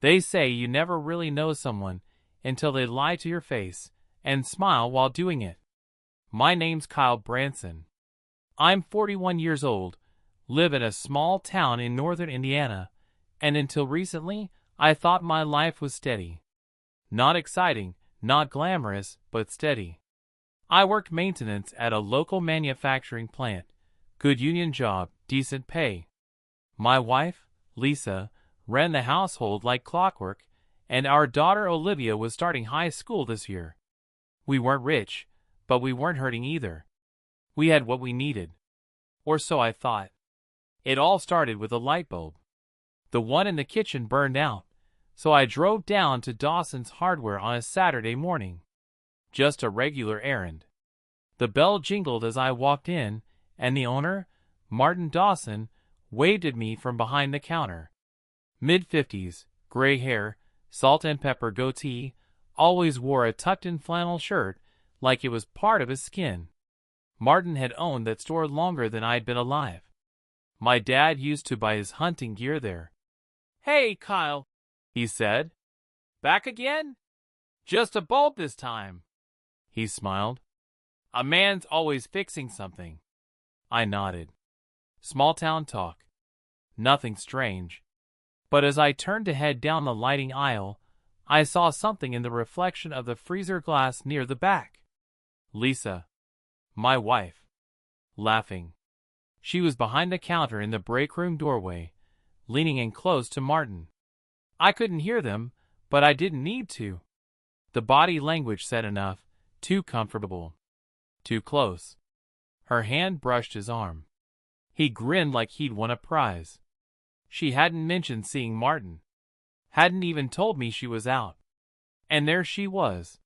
They say you never really know someone until they lie to your face and smile while doing it. My name's Kyle Branson. I'm 41 years old, live in a small town in northern Indiana, and until recently, I thought my life was steady. Not exciting, not glamorous, but steady. I worked maintenance at a local manufacturing plant. Good union job, decent pay. My wife, Lisa, ran the household like clockwork, and our daughter Olivia was starting high school this year. We weren't rich, but we weren't hurting either. We had what we needed. Or so I thought. It all started with a light bulb. The one in the kitchen burned out, so I drove down to Dawson's Hardware on a Saturday morning. Just a regular errand. The bell jingled as I walked in, and the owner, Martin Dawson, waved at me from behind the counter. Mid-50s, gray hair, salt and pepper goatee, always wore a tucked-in flannel shirt like it was part of his skin. Martin had owned that store longer than I'd been alive. My dad used to buy his hunting gear there. "Hey, Kyle," he said. "Back again? Just a bulb this time." He smiled. "A man's always fixing something." I nodded. Small town talk. Nothing strange. But as I turned to head down the lighting aisle, I saw something in the reflection of the freezer glass near the back. Lisa, my wife, laughing. She was behind the counter in the break room doorway, leaning in close to Martin. I couldn't hear them, but I didn't need to. The body language said enough, too comfortable. Too close. Her hand brushed his arm. He grinned like he'd won a prize. She hadn't mentioned seeing Martin. Hadn't even told me she was out. And there she was,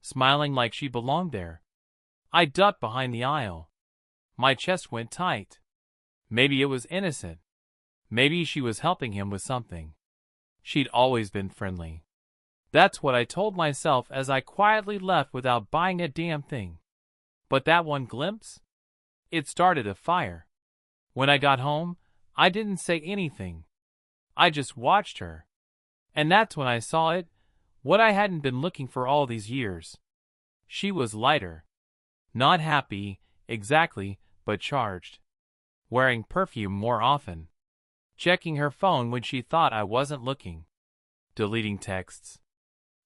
smiling like she belonged there. I ducked behind the aisle. My chest went tight. Maybe it was innocent. Maybe she was helping him with something. She'd always been friendly. That's what I told myself as I quietly left without buying a damn thing. But that one glimpse? It started a fire. When I got home, I didn't say anything. I just watched her. And that's when I saw it, what I hadn't been looking for all these years. She was lighter. Not happy, exactly, but charged. Wearing perfume more often. Checking her phone when she thought I wasn't looking. Deleting texts.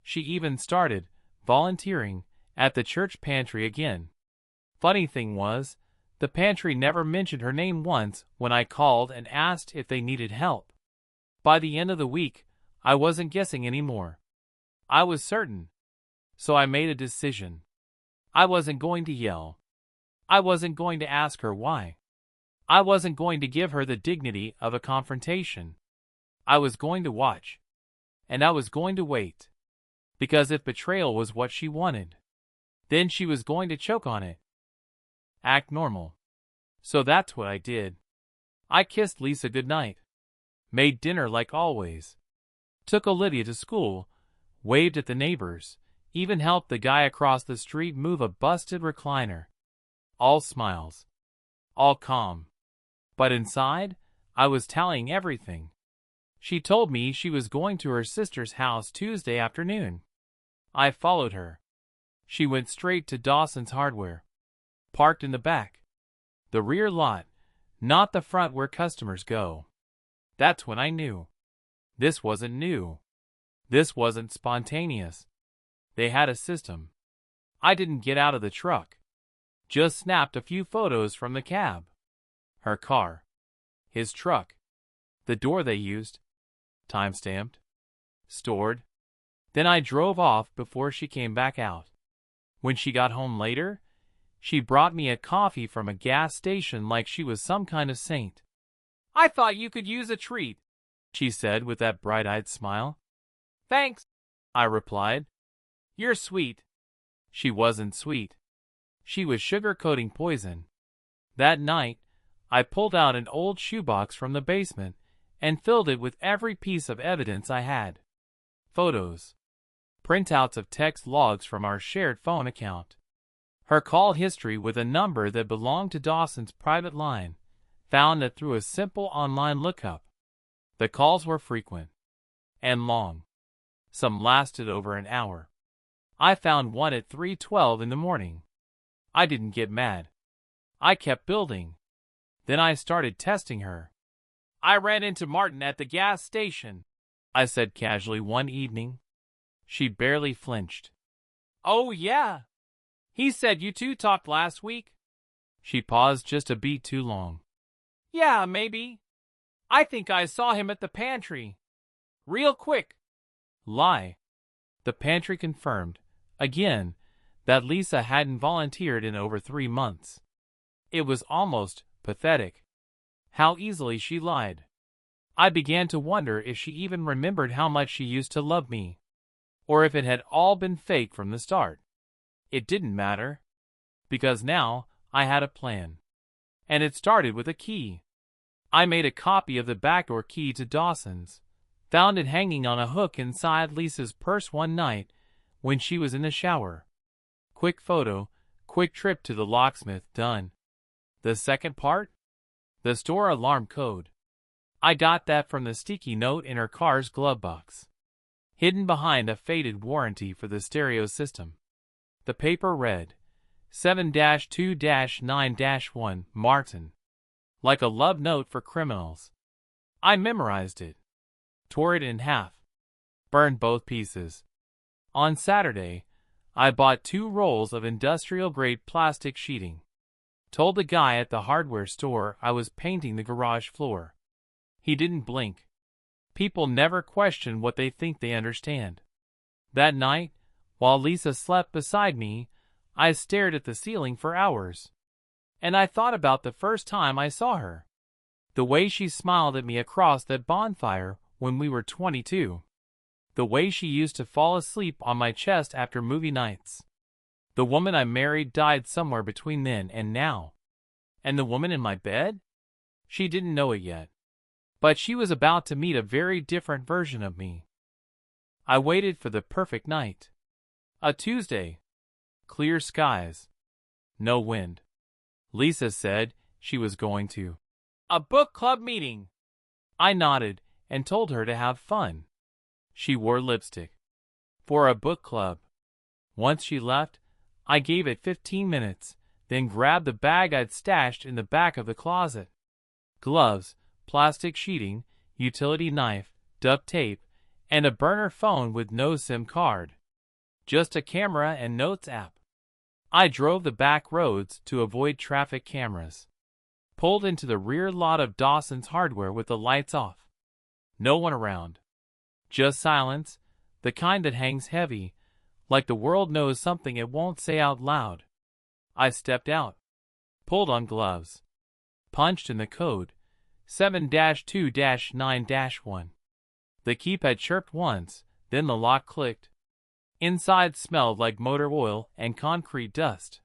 She even started, volunteering, at the church pantry again. Funny thing was, the pantry never mentioned her name once when I called and asked if they needed help. By the end of the week, I wasn't guessing anymore. I was certain. So I made a decision. I wasn't going to yell. I wasn't going to ask her why. I wasn't going to give her the dignity of a confrontation. I was going to watch. And I was going to wait. Because if betrayal was what she wanted, then she was going to choke on it. Act normal. So that's what I did. I kissed Lisa goodnight. Made dinner like always. Took Olivia to school. Waved at the neighbors. Even helped the guy across the street move a busted recliner. All smiles. All calm. But inside, I was tallying everything. She told me she was going to her sister's house Tuesday afternoon. I followed her. She went straight to Dawson's Hardware. Parked in the back. The rear lot, not the front where customers go. That's when I knew. This wasn't new. This wasn't spontaneous. They had a system. I didn't get out of the truck. Just snapped a few photos from the cab. Her car. His truck. The door they used. Time-stamped. Stored. Then I drove off before she came back out. When she got home later, she brought me a coffee from a gas station like she was some kind of saint. "I thought you could use a treat," she said with that bright-eyed smile. "Thanks," I replied. "You're sweet." She wasn't sweet. She was sugar-coating poison. That night, I pulled out an old shoebox from the basement and filled it with every piece of evidence I had. Photos. Printouts of text logs from our shared phone account. Her call history with a number that belonged to Dawson's private line, found that through a simple online lookup. The calls were frequent. and long. Some lasted over an hour. I found one at 3:12 in the morning. I didn't get mad. I kept building. Then I started testing her. I ran into Martin at the gas station, I said casually one evening. She barely flinched. Oh, yeah. He said you two talked last week. She paused just a beat too long. Yeah, maybe. I think I saw him at the pantry. Real quick. Lie. The pantry confirmed, again, that Lisa hadn't volunteered in over 3 months. It was almost pathetic. How easily she lied. I began to wonder if she even remembered how much she used to love me, or if it had all been fake from the start. It didn't matter, because now I had a plan. And it started with a key. I made a copy of the backdoor key to Dawson's, found it hanging on a hook inside Lisa's purse one night when she was in the shower. Quick photo, quick trip to the locksmith, done. The second part? The store alarm code. I got that from the sticky note in her car's glove box, hidden behind a faded warranty for the stereo system. The paper read, 7-2-9-1 Martin. Like a love note for criminals. I memorized it, tore it in half, burned both pieces. On Saturday, I bought 2 rolls of industrial-grade plastic sheeting. Told the guy at the hardware store I was painting the garage floor. He didn't blink. People never question what they think they understand. That night, while Lisa slept beside me, I stared at the ceiling for hours. And I thought about the first time I saw her. The way she smiled at me across that bonfire when we were 22. The way she used to fall asleep on my chest after movie nights. The woman I married died somewhere between then and now. And the woman in my bed? She didn't know it yet. But she was about to meet a very different version of me. I waited for the perfect night. A Tuesday. Clear skies. No wind. Lisa said she was going to a book club meeting. I nodded and told her to have fun. She wore lipstick. For a book club. Once she left, I gave it 15 minutes, then grabbed the bag I'd stashed in the back of the closet. Gloves, plastic sheeting, utility knife, duct tape, and a burner phone with no SIM card. Just a camera and notes app. I drove the back roads to avoid traffic cameras. Pulled into the rear lot of Dawson's Hardware with the lights off. No one around. Just silence, the kind that hangs heavy, like the world knows something it won't say out loud. I stepped out. Pulled on gloves. Punched in the code, 7-2-9-1. The keypad chirped once, then the lock clicked. Inside smelled like motor oil and concrete dust.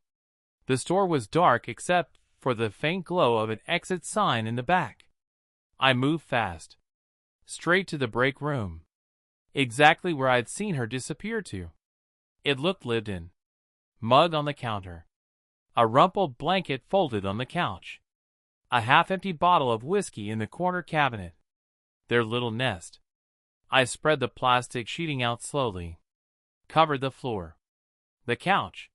The store was dark except for the faint glow of an exit sign in the back. I moved fast. Straight to the break room. Exactly where I'd seen her disappear to. It looked lived in. Mug on the counter. A rumpled blanket folded on the couch. A half-empty bottle of whiskey in the corner cabinet. Their little nest. I spread the plastic sheeting out slowly. Covered the floor. The couch.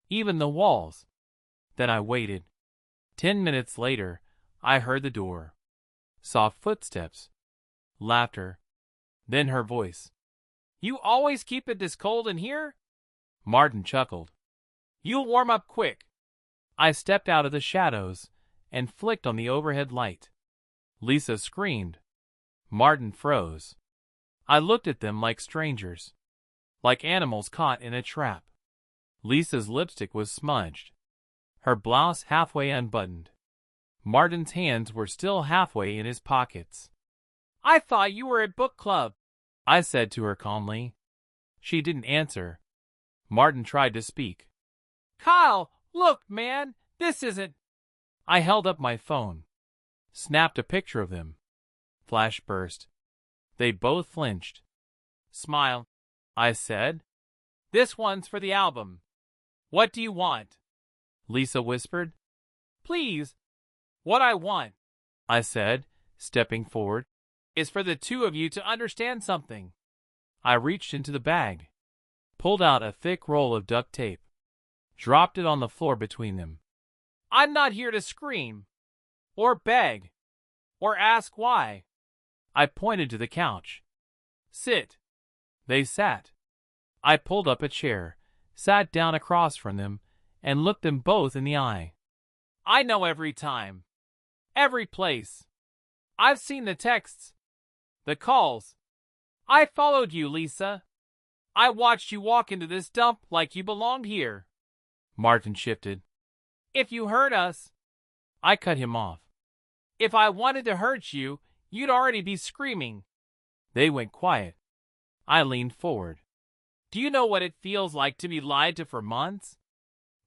Even the walls. Then I waited. 10 minutes later, I heard the door. Soft footsteps. Laughter. Then her voice. You always keep it this cold in here? Martin chuckled. You'll warm up quick. I stepped out of the shadows and flicked on the overhead light. Lisa screamed. Martin froze. I looked at them like strangers. Like animals caught in a trap. Lisa's lipstick was smudged. Her blouse halfway unbuttoned. Martin's hands were still halfway in his pockets. I thought you were at book club, I said to her calmly. She didn't answer. Martin tried to speak. Kyle, look, man, this isn't... I held up my phone. Snapped a picture of them. Flash burst. They both flinched. Smile, I said. This one's for the album. What do you want? Lisa whispered. Please. What I want, I said, stepping forward. is for the two of you to understand something. I reached into the bag, pulled out a thick roll of duct tape, dropped it on the floor between them. I'm not here to scream, or beg, or ask why. I pointed to the couch. Sit. They sat. I pulled up a chair, sat down across from them, and looked them both in the eye. I know every time, every place. I've seen the texts, the calls. I followed you, Lisa. I watched you walk into this dump like you belonged here. Martin shifted. If you hurt us, I cut him off. If I wanted to hurt you, you'd already be screaming. They went quiet. I leaned forward. Do you know what it feels like to be lied to for months?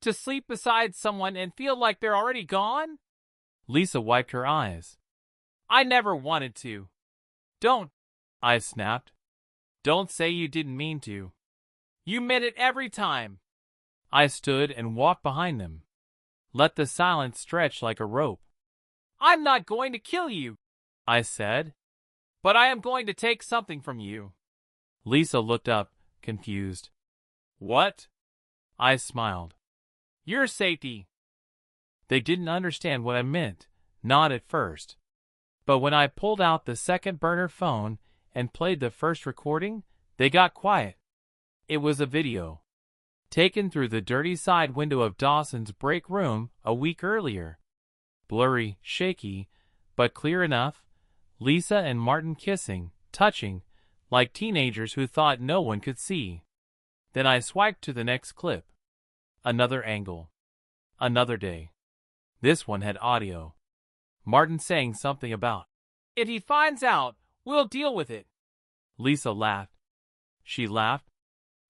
To sleep beside someone and feel like they're already gone? Lisa wiped her eyes. I never wanted to. Don't, I snapped. Don't say you didn't mean to. You meant it every time. I stood and walked behind them. Let the silence stretch like a rope. I'm not going to kill you, I said. But I am going to take something from you. Lisa looked up, confused. What? I smiled. Your safety. They didn't understand what I meant, not at first. But when I pulled out the second burner phone and played the first recording, they got quiet. It was a video, taken through the dirty side window of Dawson's break room a week earlier. Blurry, shaky, but clear enough. Lisa and Martin kissing, touching, like teenagers who thought no one could see. Then I swiped to the next clip. Another angle. Another day. This one had audio. Martin saying something about, if he finds out, we'll deal with it. Lisa laughed. She laughed.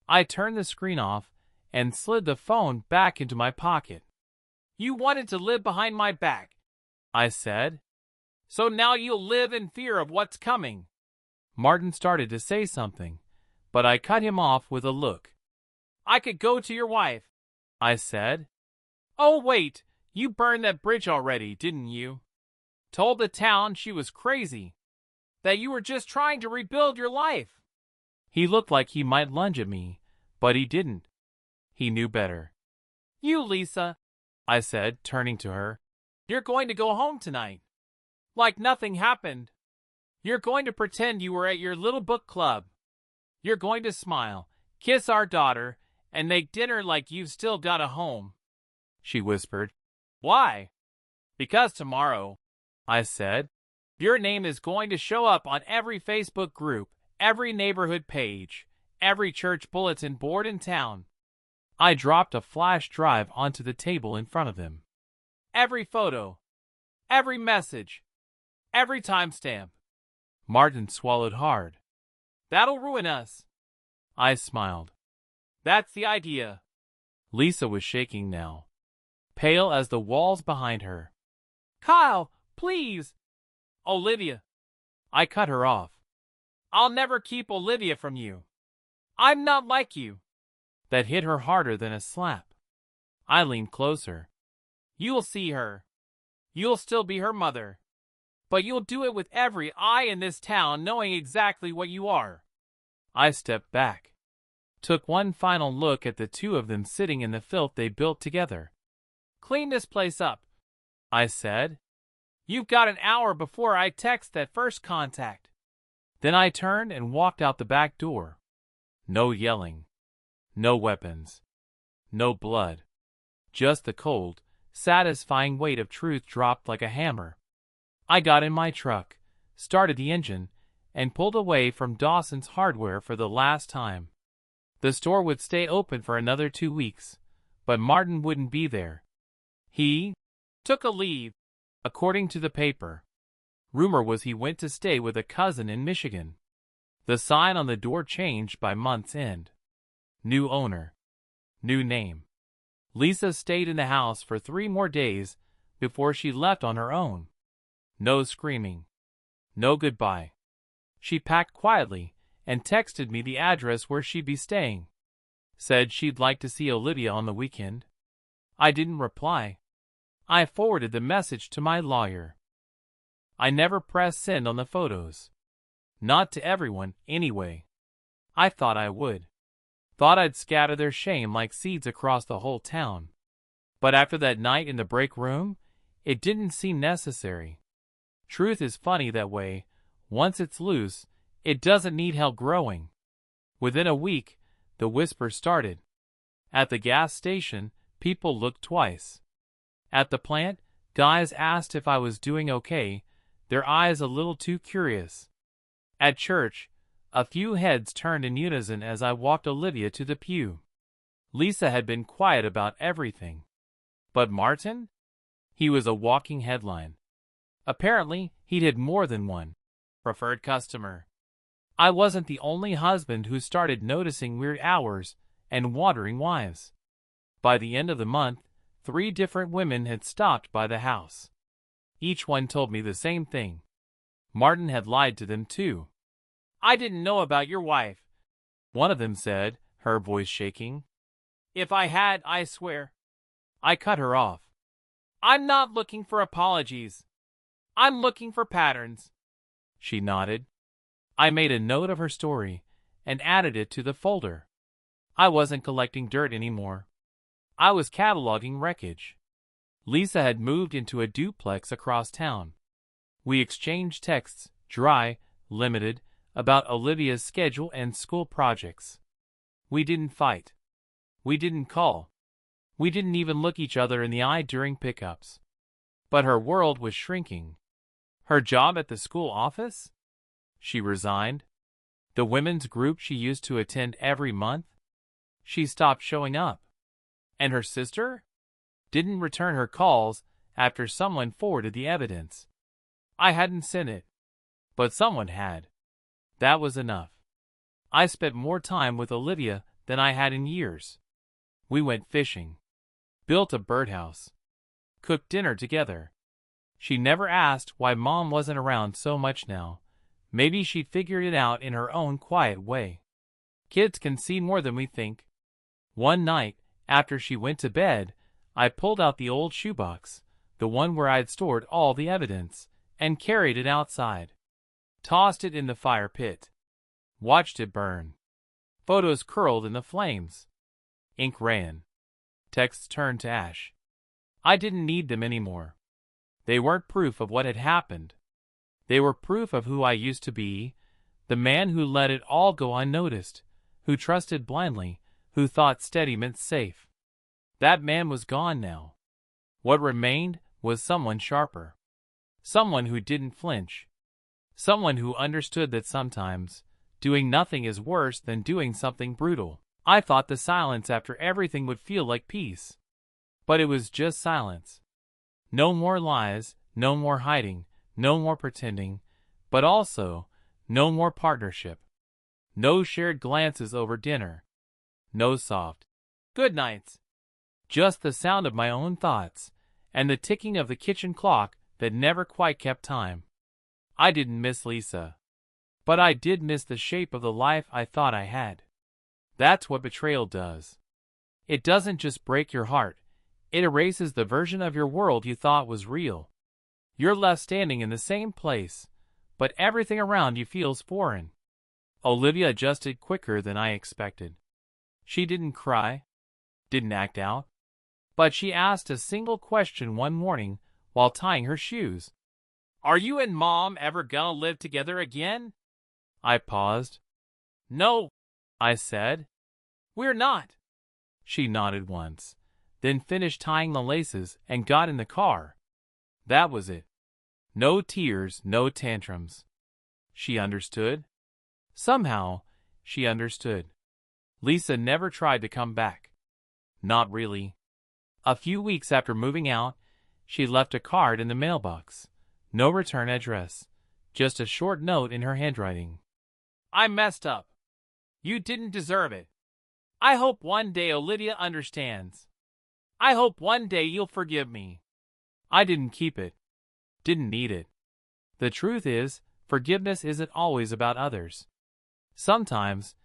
I turned the screen off and slid the phone back into my pocket. You wanted to live behind my back, I said. So now you'll live in fear of what's coming. Martin started to say something, but I cut him off with a look. I could go to your wife, I said. Oh wait, you burned that bridge already, didn't you? Told the town she was crazy. That you were just trying to rebuild your life. He looked like he might lunge at me, but he didn't. He knew better. You, Lisa, I said, turning to her. You're going to go home tonight. Like nothing happened. You're going to pretend you were at your little book club. You're going to smile, kiss our daughter, and make dinner like you've still got a home. She whispered. Why? Because tomorrow, I said, your name is going to show up on every Facebook group, every neighborhood page, every church bulletin board in town. I dropped a flash drive onto the table in front of them. Every photo, every message, every timestamp. Martin swallowed hard. That'll ruin us. I smiled. That's the idea. Lisa was shaking now, pale as the walls behind her. Kyle, please. Olivia. I cut her off. I'll never keep Olivia from you. I'm not like you. That hit her harder than a slap. I leaned closer. You'll see her. You'll still be her mother. But you'll do it with every eye in this town knowing exactly what you are. I stepped back. Took one final look at the two of them sitting in the filth they built together. Clean this place up, I said. You've got an hour before I text that first contact. Then I turned and walked out the back door. No yelling. No weapons. No blood. Just the cold, satisfying weight of truth dropped like a hammer. I got in my truck, started the engine, and pulled away from Dawson's Hardware for the last time. The store would stay open for another 2 weeks, but Martin wouldn't be there. He took a leave, according to the paper. Rumor was he went to stay with a cousin in Michigan. The sign on the door changed by month's end. New owner. New name. Lisa stayed in the house for 3 more days before she left on her own. No screaming. No goodbye. She packed quietly and texted me the address where she'd be staying. Said she'd like to see Olivia on the weekend. I didn't reply. I forwarded the message to my lawyer. I never pressed send on the photos. Not to everyone, anyway. I thought I would. Thought I'd scatter their shame like seeds across the whole town. But after that night in the break room, it didn't seem necessary. Truth is funny that way. Once it's loose, it doesn't need help growing. Within a week, the whisper started. At the gas station, people looked twice. At the plant, guys asked if I was doing okay, their eyes a little too curious. At church, a few heads turned in unison as I walked Olivia to the pew. Lisa had been quiet about everything. But Martin? He was a walking headline. Apparently, he'd had more than one preferred customer. I wasn't the only husband who started noticing weird hours and wandering wives. By the end of the month, 3 different women had stopped by the house. Each one told me the same thing. Martin had lied to them too. "I didn't know about your wife," one of them said, her voice shaking. "If I had, I swear." I cut her off. "I'm not looking for apologies. I'm looking for patterns." She nodded. I made a note of her story and added it to the folder. I wasn't collecting dirt anymore. I was cataloging wreckage. Lisa had moved into a duplex across town. We exchanged texts, dry, limited, about Olivia's schedule and school projects. We didn't fight. We didn't call. We didn't even look each other in the eye during pickups. But her world was shrinking. Her job at the school office? She resigned. The women's group she used to attend every month? She stopped showing up. And her sister? Didn't return her calls after someone forwarded the evidence. I hadn't sent it. But someone had. That was enough. I spent more time with Olivia than I had in years. We went fishing. Built a birdhouse. Cooked dinner together. She never asked why Mom wasn't around so much now. Maybe she'd figured it out in her own quiet way. Kids can see more than we think. One night, after she went to bed, I pulled out the old shoebox, the one where I'd stored all the evidence, and carried it outside. Tossed it in the fire pit. Watched it burn. Photos curled in the flames. Ink ran. Texts turned to ash. I didn't need them anymore. They weren't proof of what had happened. They were proof of who I used to be, the man who let it all go unnoticed, who trusted blindly, who thought steady meant safe. That man was gone now. What remained was someone sharper. Someone who didn't flinch. Someone who understood that sometimes doing nothing is worse than doing something brutal. I thought the silence after everything would feel like peace. But it was just silence. No more lies, no more hiding, no more pretending, but also no more partnership. No shared glances over dinner. No soft good nights. Just the sound of my own thoughts and the ticking of the kitchen clock that never quite kept time. I didn't miss Lisa. But I did miss the shape of the life I thought I had. That's what betrayal does. It doesn't just break your heart. It erases the version of your world you thought was real. You're left standing in the same place, but everything around you feels foreign. Olivia adjusted quicker than I expected. She didn't cry, didn't act out, but she asked a single question one morning while tying her shoes. "Are you and Mom ever gonna live together again?" I paused. "No," I said. "We're not." She nodded once, then finished tying the laces and got in the car. That was it. No tears, no tantrums. She understood. Somehow, she understood. Lisa never tried to come back. Not really. A few weeks after moving out, she left a card in the mailbox. No return address. Just a short note in her handwriting. "I messed up. You didn't deserve it. I hope one day Olivia understands. I hope one day you'll forgive me." I didn't keep it. Didn't need it. The truth is, forgiveness isn't always about others. Sometimes,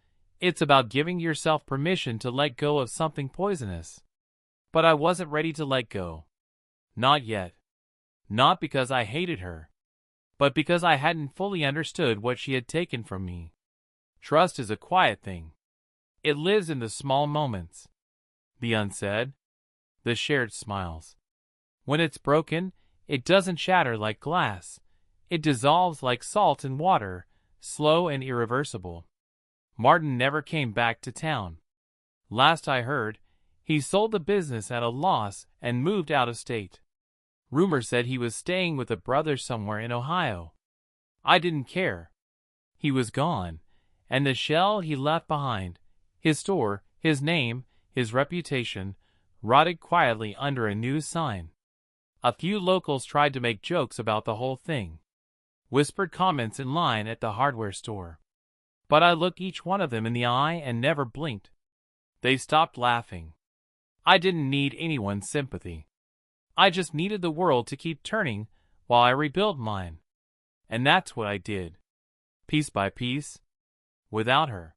it's about giving yourself permission to let go of something poisonous. But I wasn't ready to let go. Not yet. Not because I hated her. but because I hadn't fully understood what she had taken from me. Trust is a quiet thing. It lives in the small moments. The unsaid, the shared smiles. When it's broken, it doesn't shatter like glass. It dissolves like salt in water, slow and irreversible. Martin never came back to town. Last I heard, he sold the business at a loss and moved out of state. Rumor said he was staying with a brother somewhere in Ohio. I didn't care. He was gone, and the shell he left behind, his store, his name, his reputation, rotted quietly under a new sign. A few locals tried to make jokes about the whole thing. Whispered comments in line at the hardware store. But I looked each one of them in the eye and never blinked. They stopped laughing. I didn't need anyone's sympathy. I just needed the world to keep turning while I rebuilt mine. And that's what I did. Piece by piece. Without her.